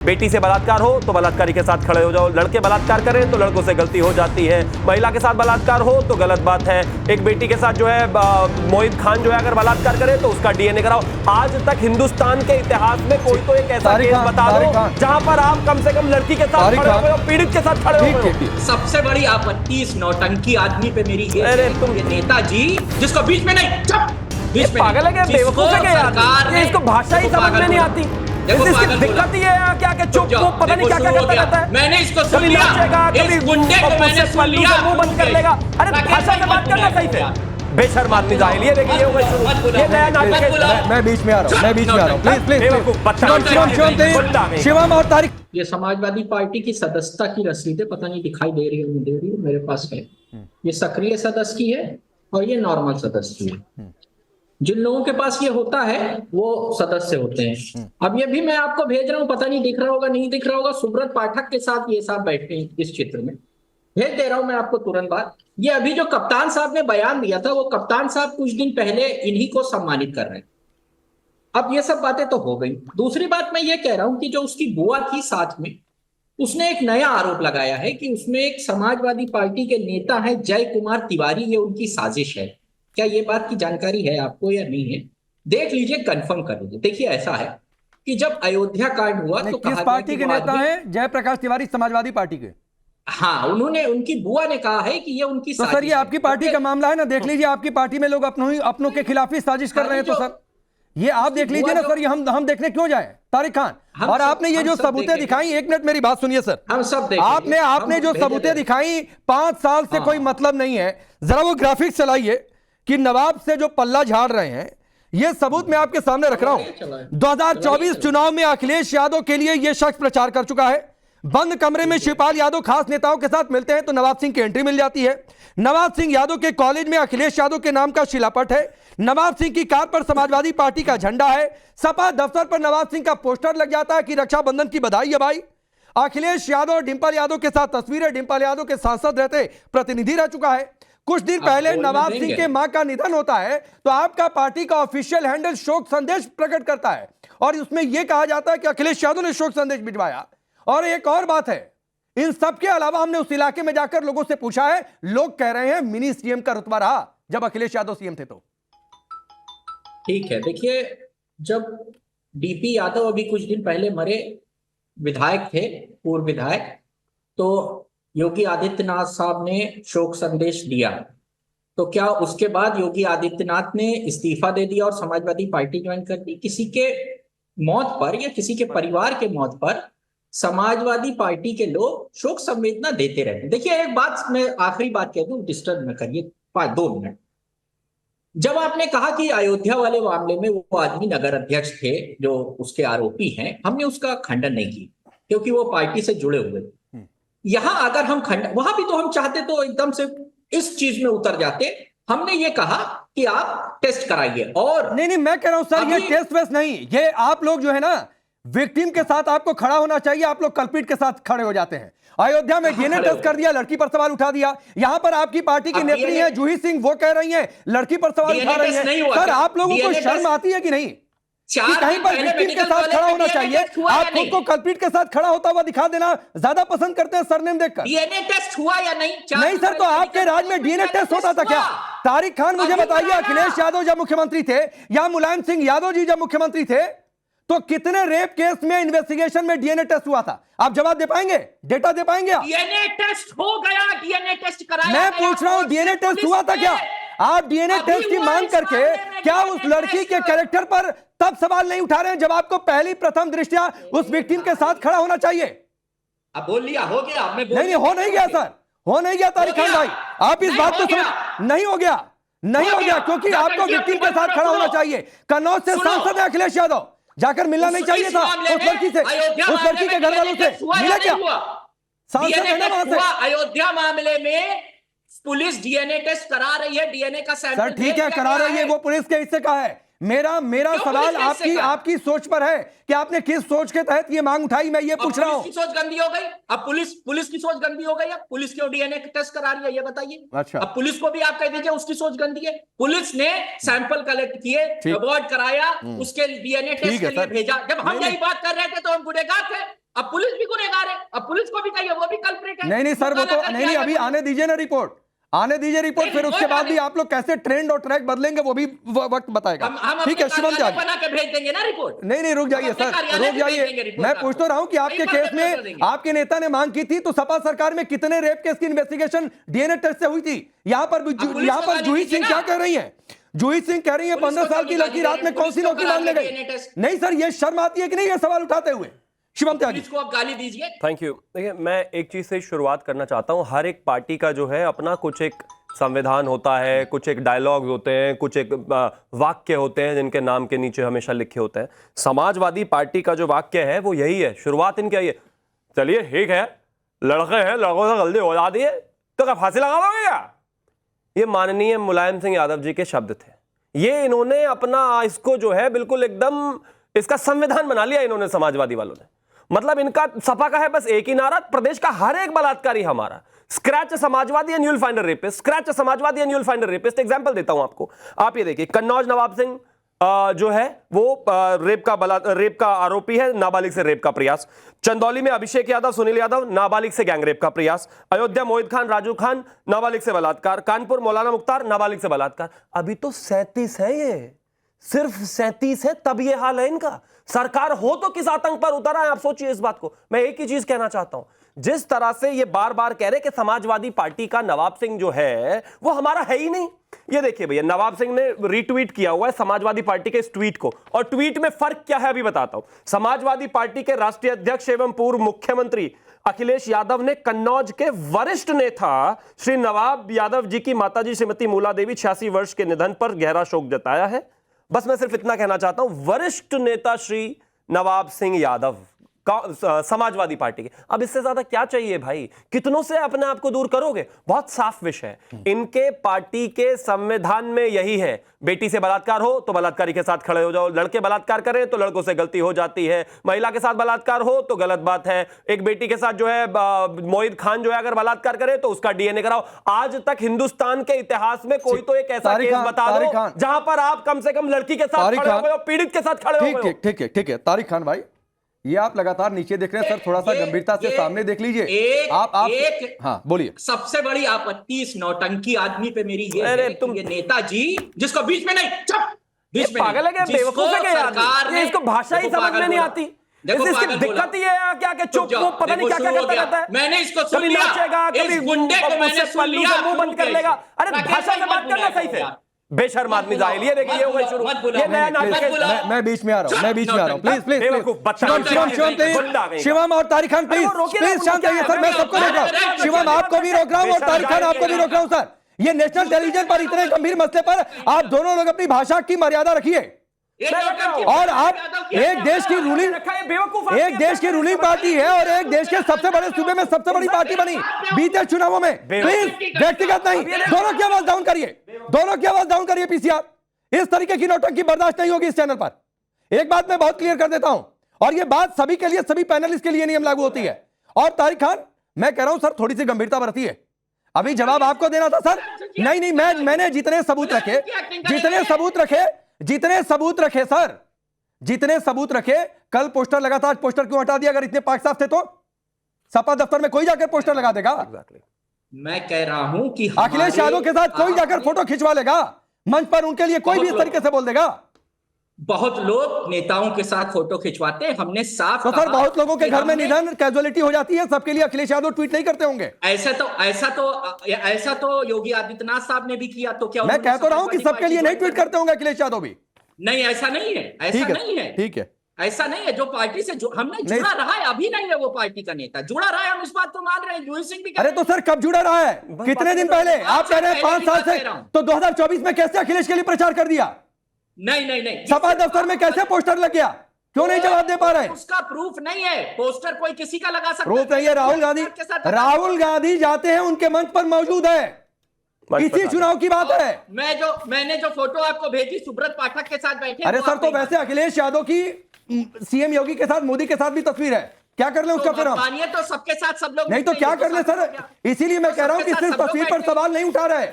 बेटी से बलात्कार हो तो बलात्कारी के साथ खड़े हो जाओ, लड़के बलात्कार करें तो लड़कों से गलती हो जाती है, महिला के साथ बलात्कार हो तो गलत बात है। एक बेटी के साथ जो है मोहित खान जो है अगर बलात्कार करे तो उसका डीएनए कराओ। आज तक हिंदुस्तान के इतिहास में कोई तो एक ऐसा केस बता दो जहां पर आप कम से कम लड़की के साथ खड़े हो, पीड़ित के साथ खड़े हो। सबसे बड़ी आपत्ति इस नौटंकी आदमी पे मेरी ये नेताजी जिसको बीच में नहीं बीच में पागल है क्या, बेवकूफ है क्या, इसको भाषा ही समझ में नहीं आती। इसकी दिक्कत ये है क्या कि चुप पता नहीं क्या क्या करता रहता है। मैंने इसको सुन कभी लिया, नाचेगा, कभी गुंडे को मैंने सुन लिया, मुंह बंद कर लेगा। अरे भाषा से बात करना सही से। बेशर्म आदमी जाहिल, ये देखिए ये नया नाटक है। मैं बीच में आ रहा हूं, प्लीज शिवम और तारिक। ये समाजवादी पार्टी की सदस्यता की रसीदें पता नहीं दिखाई दे रही है, नहीं दे रही है, मेरे पास है। ये सक्रिय सदस्य की है और ये नॉर्मल सदस्य की है। जिन लोगों के पास ये होता है वो सदस्य होते हैं। अब ये भी मैं आपको भेज रहा हूं, पता नहीं दिख रहा होगा नहीं दिख रहा होगा, सुब्रत पाठक के साथ ये साहब बैठे हैं इस चित्र में, भेज दे रहा हूं मैं आपको तुरंत बाद। ये अभी जो कप्तान साहब ने बयान दिया था, वो कप्तान साहब कुछ दिन पहले इन्हीं को सम्मानित कर रहे हैं। अब ये सब बातें तो हो गई। दूसरी बात मैं ये कह रहा हूं कि जो उसकी बुआ थी साथ में, उसने एक नया आरोप लगाया है कि उसमें एक समाजवादी पार्टी के नेता है जय कुमार तिवारी, ये उनकी साजिश है। क्या ये बात की जानकारी है आपको या नहीं है? देख लीजिए, कंफर्म कर लीजिए। देखिए ऐसा है कि जब अयोध्या कांड हुआ तो किस पार्टी के नेता हैं? जयप्रकाश तिवारी समाजवादी पार्टी के। हाँ, उनकी बुआ ने कहा है कि ये उनकी तो सर ये आपकी पार्टी का मामला है ना, देख लीजिए आपकी पार्टी में लोग अपनों के खिलाफ ही साजिश कर रहे हैं। तो सर ये आप देख लीजिए ना सर, ये हम देखने क्यों जाए तारिक खान? और आपने ये जो सबूतें दिखाई, एक मिनट मेरी बात सुनिए सर, हम सब आपने जो सबूतें दिखाई 5 साल से कोई मतलब नहीं है। जरा वो ग्राफिक्स चलाइए कि नवाब से जो पल्ला झाड़ रहे हैं, ये सबूत मैं आपके सामने रख रहा हूं। 2024 चुनाव में अखिलेश यादव के लिए यह शख्स प्रचार कर चुका है। बंद कमरे में शिवपाल यादव खास नेताओं के साथ मिलते हैं तो नवाब सिंह की एंट्री मिल जाती है। नवाब सिंह यादव के कॉलेज में अखिलेश यादव के नाम का शिलापट है। नवाब सिंह की कार पर समाजवादी पार्टी का झंडा है। सपा दफ्तर पर नवाब सिंह का पोस्टर लग जाता है कि रक्षाबंधन की बधाई है भाई। अखिलेश यादव और डिंपल यादव के साथ तस्वीरें, डिंपल यादव के सांसद रहते प्रतिनिधि रह चुका है। कुछ दिन पहले नवाब सिंह के मां का निधन होता है तो आपका पार्टी का ऑफिशियल हैंडल शोक संदेश प्रकट करता है और उसमें यह कहा जाता है कि अखिलेश यादव ने शोक संदेश भिजवाया। और एक और बात है, इन सब के अलावा हमने उस इलाके में जाकर लोगों से पूछा है, लोग कह रहे हैं मिनी सीएम का रुतबा रहा जब अखिलेश यादव सीएम थे। तो ठीक है, देखिए जब डीपी यादव अभी कुछ दिन पहले मरे विधायक थे, पूर्व विधायक, तो योगी आदित्यनाथ साहब ने शोक संदेश दिया। तो क्या उसके बाद योगी आदित्यनाथ ने इस्तीफा दे दिया और समाजवादी पार्टी ज्वाइन कर दी? किसी के मौत पर या किसी के परिवार के मौत पर समाजवादी पार्टी के लोग शोक संवेदना देते रहते। देखिए एक बात मैं आखिरी बात कह दूं, डिस्टर्ब न करिए 2 मिनट। जब आपने कहा कि अयोध्या वाले मामले में वो आदमी नगर अध्यक्ष थे जो उसके आरोपी हैं, हमने उसका खंडन नहीं किया क्योंकि वो पार्टी से जुड़े हुए थे। यहां अगर हम वहां भी तो हम चाहते तो एकदम से इस चीज में उतर जाते। हमने ये कहा कि आप टेस्ट कराइए। और नहीं मैं कह रहा हूं सर, ये टेस्ट वेस्ट नहीं, ये आप लोग जो है ना विक्टिम के साथ आपको खड़ा होना चाहिए, आप लोग कल्पिट के साथ खड़े हो जाते हैं। अयोध्या में डीएनए टेस्ट कर दिया, लड़की पर सवाल उठा दिया। यहां पर आपकी पार्टी की नेत्री है जूही सिंह, वो कह रही है लड़की पर सवाल उठा रही है। सर आप लोगों को शर्म आती है कि नहीं कि कहीं पर विक्टिम के साथ खड़ा होना चाहिए? आप खुद को कल्प्रिट के साथ खड़ा होता हुआ दिखा देना ज्यादा पसंद करते हैं सरनेम देखकर। डीएनए टेस्ट हुआ या नहीं? नहीं सर, तो आपके राज में डीएनए टेस्ट होता था क्या? तारिक खान मुझे बताइए, अखिलेश यादव जब मुख्यमंत्री थे या मुलायम सिंह यादव जी जब मुख्यमंत्री थे तो कितने रेप केस में इन्वेस्टिगेशन में डीएनए टेस्ट हुआ था? आप जवाब दे पाएंगे? डेटा दे पाएंगे? डीएनए टेस्ट हो गया, डीएनए टेस्ट कराया। मैं पूछ रहा हूं डीएनए टेस्ट हुआ था क्या? आप डीएनए टेस्ट की मांग करके क्या उस लड़की के कैरेक्टर पर तब सवाल नहीं उठा रहे हैं जब आपको पहली प्रथम दृष्टया उस विक्टिम के साथ खड़ा होना चाहिए? अब बोल लिया, हो गया। नहीं हो नहीं गया सर, हो नहीं गया तारिक खान भाई, आप इस बात को समझ नहीं हो गया क्योंकि आपको विक्टिम के साथ खड़ा होना चाहिए। कन्नौज से सांसद है अखिलेश यादव, जाकर मिलना नहीं चाहिए था उस लड़की से, उस लड़की के घर वालों से मिला क्या? सांसद है ना वहां से। अयोध्या मामले में पुलिस डीएनए टेस्ट करा रही है, डीएनए का सैंपल सर ठीक है करा रही है, वो पुलिस के हिस्से का है। मेरा सवाल आपकी सोच पर है कि आपने किस सोच के तहत ये मांग उठाई, मैं ये पूछ रहा हूं। पुलिस की सोच गंदी हो गई। अब पुलिस की सोच गंदी हो गई। अब पुलिस क्यों डीएनए टेस्ट करा रही है ये बताइए। अच्छा, अब पुलिस को भी आप कह दीजिए उसकी सोच गंदी है। पुलिस ने सैंपल कलेक्ट किए, अवॉर्ड कराया, उसके डीएनए टेस्ट के लिए भेजा। जब हम यही बात कर रहे थे तो हम गुनहगार थे। अब पुलिस भी गुनहगार है, अब पुलिस को भी कहिए वो भी कल्प्रिट है। नहीं सर, वो तो नहीं, अभी आने दीजिए ना रिपोर्ट, आने दीजिए रिपोर्ट, फिर उसके बाद भी आप लोग कैसे ट्रेंड और ट्रैक बदलेंगे वो भी वक्त बताएगा। ठीक है शिवम जी, बना के भेज देंगे ना रिपोर्ट। नहीं रुक जाइए सर, रुक जाइए, मैं पूछ तो रहा हूं कि आपके केस में आपके नेता ने मांग की थी तो सपा सरकार में कितने रेप केस की इन्वेस्टिगेशन डीएनए टेस्ट से हुई थी? यहाँ पर जूही सिंह क्या कह रही है? जूही सिंह कह रही है 15 साल की लड़की रात में कौन सी नौकरी मांगने गई? नहीं सर, ये शर्म आती है कि नहीं ये सवाल उठाते हुए? शिवम त्यागी को आप गाली दीजिए। Thank you. देखिए, मैं एक चीज से शुरुआत करना चाहता हूं। हर एक पार्टी का जो है अपना कुछ एक संविधान होता है, कुछ एक डायलॉग्स होते हैं, कुछ एक वाक्य होते हैं जिनके नाम के नीचे हमेशा लिखे होते हैं। समाजवादी पार्टी का जो वाक्य है वो यही है, शुरुआत इनकी है, चलिए ठीक है लड़के हैं, लड़कों से गलती हो जाती है तो क्या फांसी लगा दोगे क्या? ये माननीय मुलायम सिंह यादव जी के शब्द थे। ये इन्होंने अपना इसको जो है बिल्कुल एकदम इसका संविधान बना लिया इन्होंने, समाजवादी वालों ने। मतलब इनका सपा का है बस एक ही नारा, प्रदेश का हर एक बलात्कारी हमारा। Scratch Samajwadi and you will find a rapist, scratch Samajwadi and you will find a rapist. Example देता हूं आपको, आप ये देखिए, कन्नौज नवाब सिंह जो है वो रेप का आरोपी है, नाबालिग से रेप का प्रयास। चंदौली में अभिषेक यादव, सुनील यादव, नाबालिग से गैंग रेप का प्रयास। अयोध्या मोहित खान, राजू खान, नाबालिग से बलात्कार। कानपुर मौलाना मुख्तार, नाबालिग से बलात्कार। अभी तो 37 है, ये सिर्फ 37 है, तब ये हाल है इनका। सरकार हो तो किस आतंक पर उतरा है, आप सोचिए इस बात को। मैं एक ही चीज कहना चाहता हूं, जिस तरह से ये बार बार कह रहे कि समाजवादी पार्टी का नवाब सिंह जो है वो हमारा है ही नहीं। ये देखिए भैया, नवाब सिंह ने रीट्वीट किया हुआ है समाजवादी पार्टी के इस ट्वीट को, और ट्वीट में फर्क क्या है अभी बताता हूं। समाजवादी पार्टी के राष्ट्रीय अध्यक्ष एवं पूर्व मुख्यमंत्री अखिलेश यादव ने कन्नौज के वरिष्ठ नेता श्री नवाब यादव जी की माताजी श्रीमती मूला देवी 86 वर्ष के निधन पर गहरा शोक जताया है। बस मैं सिर्फ इतना कहना चाहता हूं, वरिष्ठ नेता श्री नवाब सिंह यादव समाजवादी पार्टी के। अब इससे ज्यादा क्या चाहिए भाई? कितनों से अपने आप को दूर करोगे? बहुत साफ विषय है। इनके पार्टी के संविधान में यही है, बेटी से बलात्कार हो तो बलात्कारी के साथ खड़े हो जाओ, लड़के बलात्कार करें तो लड़कों से गलती हो जाती है, महिला के साथ बलात्कार हो तो गलत बात है। एक बेटी के साथ जो है मोहित खान जो है अगर बलात्कार करे तो उसका डीएनए कराओ। आज तक हिंदुस्तान के इतिहास में कोई तो एक ऐसा केस बता दो जहां पर आप कम से कम लड़की के साथ खड़े हो गए हो, पीड़ित के साथ खड़े हो गए। ठीक है तारिक खान भाई, ये आप लगातार नीचे देख रहे हैं सर, थोड़ा सा गंभीरता से सामने देख लीजिए। आप हाँ बोलिए। सबसे बड़ी आपत्ति इस नौटंकी आदमी पे मेरी ये है कि ये नेताजी जिसको बीच में नहीं, चुप, बीच में पागल है क्या, बेवकूफ है क्या यार? ये इसको भाषा ही समझ में नहीं आती। इसकी दिक्कत ये है क्या कि चुप वो पता नहीं क्या क्या करता रहता है। मैंने इसको कभी नाचेगा, कभी गुंडे को मैंने पल्लू से मुंह बंद कर लेगा। अरे भाषा से बात करना सही से। बेशर्म आदमी जाहिल। ये देखिए ये हो गई शुरू, ये नया नाटक। मैं बीच में आ रहा हूं, प्लीज शिवम और तारिक खान प्लीज शांत रहिए सर, मैं सबको रोक रहा हूं। शिवम आपको भी रोक रहा हूं और तारिक खान आपको भी रोक रहा हूं सर। ये नेशनल टेलीविजन पर इतने गंभीर मसले पर आप दोनों लोग अपनी भाषा की मर्यादा रखिए। और आप एक देश की रूलिंग पार्टी है और एक देश के सबसे बड़े सूबे में सबसे बड़ी पार्टी बनी बीते चुनावों में। प्लीज व्यक्तिगत नहीं, दोनों की आवाज डाउन करिए, दोनों की आवाज डाउन करिए। पीसीआर इस तरीके की नौटंकी बर्दाश्त नहीं होगी इस चैनल पर। एक बात मैं बहुत क्लियर कर देता हूं, और यह बात सभी के लिए, सभी पैनलिस्ट के लिए नियम लागू होती है। और तारिक खान मैं कह रहा हूं सर, थोड़ी सी गंभीरता बरतिए। अभी जवाब आपको देना था सर। नहीं मैंने जितने सबूत रखे सर, जितने सबूत रखे, कल पोस्टर लगा था, आज पोस्टर क्यों हटा दिया? अगर इतने पाक साफ थे तो सपा दफ्तर में कोई जाकर पोस्टर लगा देगा। मैं कह रहा हूं कि अखिलेश यादव के साथ कोई जाकर फोटो खिंचवा लेगा, मंच पर उनके लिए कोई भी इस तरीके से बोल देगा। बहुत लोग नेताओं के साथ फोटो खिंचवाते हैं, हमने साफ तो सर बहुत लोगों के घर में निधन कैजुअलिटी हो जाती है, सबके लिए अखिलेश यादव ट्वीट नहीं करते होंगे। ऐसा तो योगी आदित्यनाथ साहब ने भी किया, तो क्या मैं कह तो रहा हूं कि सबके लिए नहीं ट्वीट करते होंगे अखिलेश यादव भी। नहीं, ऐसा नहीं है, ठीक है, ऐसा नहीं है। जो पार्टी से जो हमने जुड़ा रहा है, अभी नहीं है वो पार्टी का नेता जुड़ा रहा है, हम इस बात को मान रहे हैं। जूही सिंह भी अरे तो सर कब जुड़ा रहा है? कितने दिन पहले? आप कह रहे हैं 5 साल से, तो 2024 में कैसे अखिलेश के लिए प्रचार कर दिया? नहीं सपा दफ्तर में कैसे पोस्टर लग गया? क्यों नहीं जवाब दे पा रहे? उसका प्रूफ नहीं है, पोस्टर कोई किसी का लगा सकता है। प्रूफ नहीं है। राहुल गांधी जाते हैं, उनके मंच पर मौजूद है, इसी चुनाव की बात है। मैंने जो फोटो आपको भेजी सुब्रत पाठक के साथ बैठे। अरे सर, तो वैसे अखिलेश यादव की सीएम योगी के साथ, मोदी के साथ भी तस्वीर है, क्या कर ले उसका फिर हम? तो सबके साथ सब लोग नहीं तो क्या कर ले सर? इसीलिए मैं कह रहा हूं कि सिर्फ तस्वीर पर सवाल नहीं उठा रहे।